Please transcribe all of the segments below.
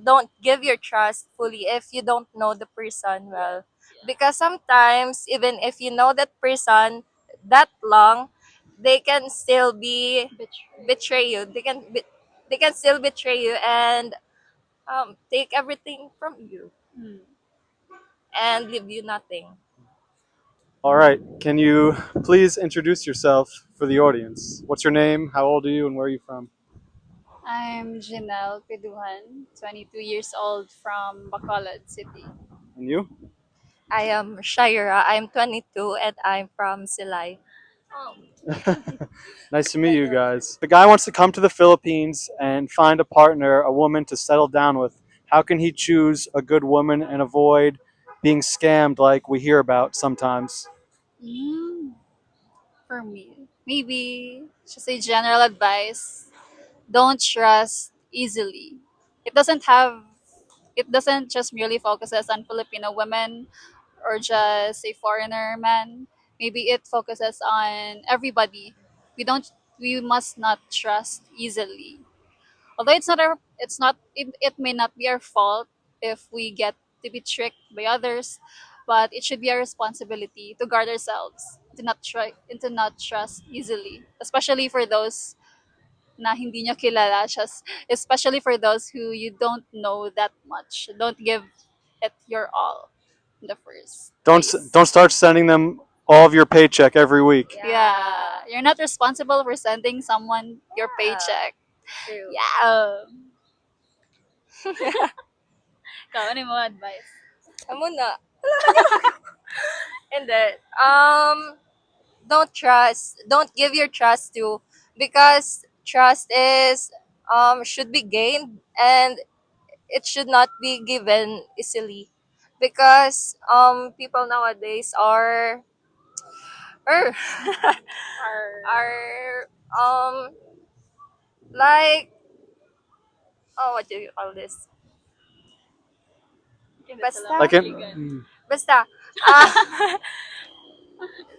don't give your trust fully if you don't know the person well. Because sometimes, even if you know that person that long, they can still be betray you. They can still betray you and take everything from you and leave you nothing. All right. Can you please introduce yourself for the audience? What's your name? How old are you? And where are you from? I'm Janelle Piduhan, 22 years old from Bacolod City. And you? I am Shaira. I'm 22 and I'm from Silay. Nice to meet you guys. The guy wants to come to the Philippines and find a partner, a woman to settle down with. How can he choose a good woman and avoid being scammed like we hear about sometimes? Mm, for me, maybe just a general advice: don't trust easily. It doesn't have. It doesn't just merely focuses on Filipino women or just a foreigner man. Maybe it focuses on everybody. We don't. We must not trust easily. Although it may not be our fault if we get to be tricked by others, but it should be our responsibility to guard ourselves, to not try and to not trust easily, especially for those na hindi nyo kilala, especially for those who you don't know that much. Don't give it your all in the first place. Don't start sending them all of your paycheck every week. Yeah, you're not responsible for sending someone your paycheck. True. Yeah. Ikaw, ano yung mga advice? Amo na. And then, don't trust. Don't give your trust to, because trust is should be gained and it should not be given easily. Because people nowadays are are like, oh, what do you call this? Basta, Like it, basta.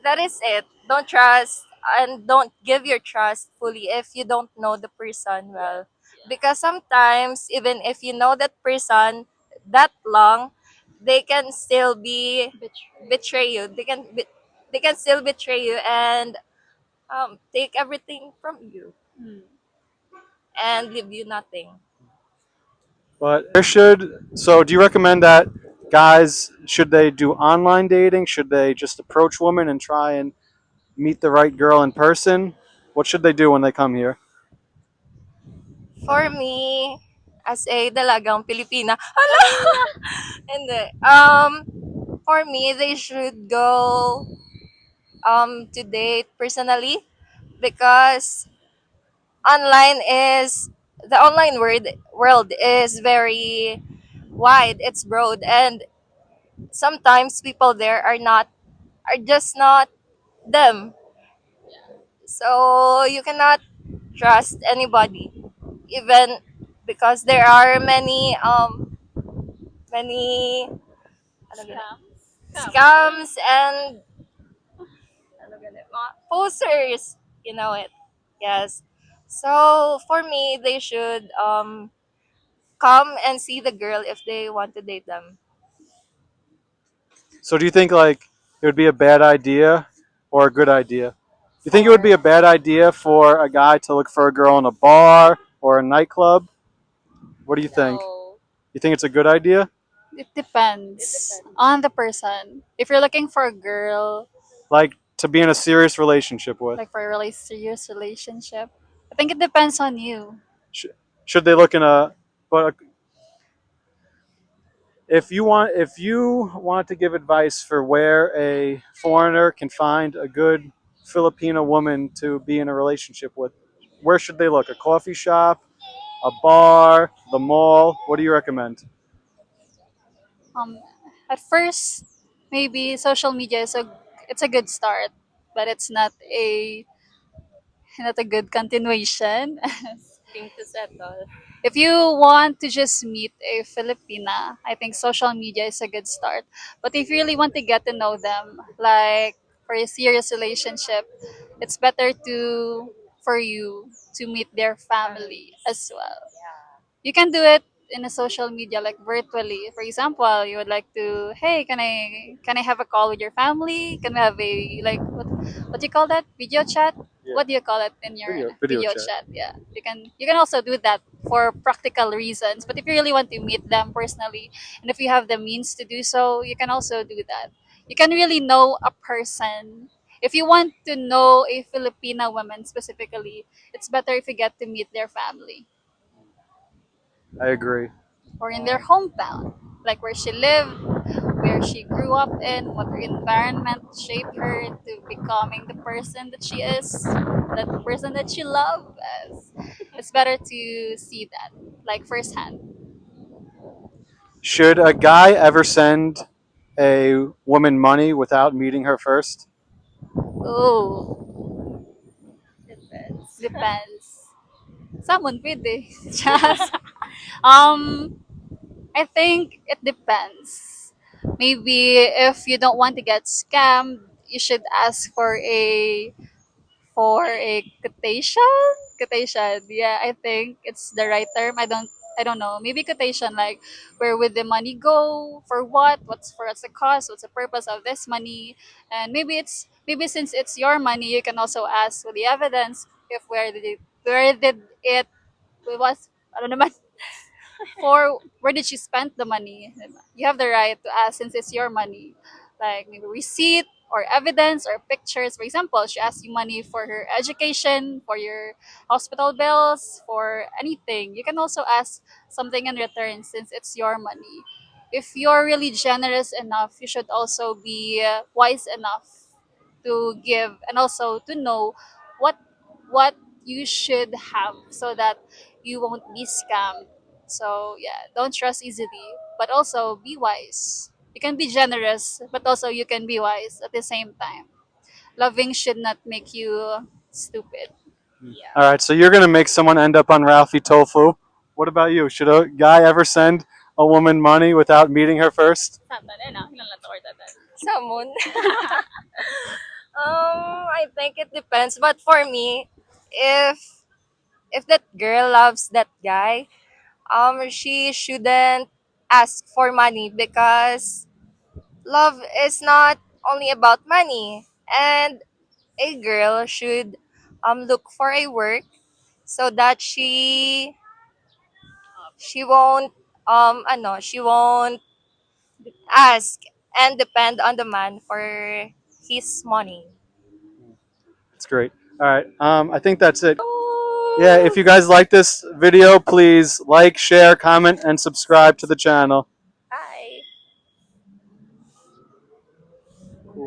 That is it. Don't trust and don't give your trust fully if you don't know the person well. Because sometimes, even if you know that person that long, they can still be betray you. They can still betray you and take everything from you Hmm. and leave you nothing. but there should. So, do you recommend that guys should they do online dating? Should they just approach women and try and meet the right girl in person? What should they do when they come here? For me, as a dalagang Filipina, hala! Hindi. For me, they should go to date personally, because online is the online world is very wide, it's broad, and sometimes people there are just not them. So you cannot trust anybody, even because there are many ano ganun, Scams? scams and ano ganun, mga posers, you know it. Yes. So for me, they should come and see the girl if they want to date them. So, do you think like it would be a bad idea or a good idea? You think it would be a For bad idea for a guy to look for a girl in a bar or a nightclub? What do you think? No. You think it's a good idea? It depends on the person. If you're looking for a girl, Like to be in a serious relationship with? like for a really serious relationship, I think it depends on you. Sh- Should they look in a? But if you want to give advice for where a foreigner can find a good Filipino woman to be in a relationship with, where should they look? A coffee shop, a bar, the mall? What do you recommend? Um, at first, maybe social media is a good start, but it's not a good continuation. thing to settle. If you want to just meet a Filipina, I think social media is a good start. But if you really want to get to know them, like for a serious relationship, it's better to for you to meet their family as well. You can do it in a social media, like virtually. For example, you would like to, hey, can I have a call with your family? Can we have a, like, what do you call that, video chat? Yeah, What do you call it in your video video chat. chat? Yeah, you can also do that for practical reasons. But if you really want to meet them personally, and if you have the means to do so, you can also do that. You can really know a person. If you want to know a Filipina woman specifically, it's better if you get to meet their family I agree. or in their hometown, like where she lived, where she grew up in, what her environment shaped her to becoming the person that she is, that person that she loves. It's better to see that, like firsthand. Should a guy ever send a woman money without meeting her first? Oh, depends. Someone pwede. Just, um, I think it depends. Maybe if you don't want to get scammed, you should ask for a quotation. Quotation. Yeah, I think it's the right term. I don't know. Maybe quotation, like where would the money go? For what? What's the cost? What's the purpose of this money? And maybe since it's your money, you can also ask for the evidence if where did it was, I don't know, for where did she spend the money. You have the right to ask since it's your money, like maybe receipt or evidence or pictures. For example, she asked you money for her education, for your hospital bills, for anything. You can also ask something in return since it's your money. If you're really generous enough, you should also be wise enough to give and also to know what what you should have so that you won't be scammed. So yeah, don't trust easily, but also be wise. You can be generous, but also you can be wise at the same time. Loving should not make you stupid. All right, so you're gonna make someone end up on Ralphie Tofu. What about you? Should a guy ever send a woman money without meeting her first? Someone. I think it depends. But for me, if that girl loves that guy, she shouldn't ask for money because love is not only about money. And a girl should look for a work so that she won't ask and depend on the man for his money. That's great. All right, I think that's it. Yeah, if Oh. you guys like this video, please like, share, comment, and subscribe to the channel.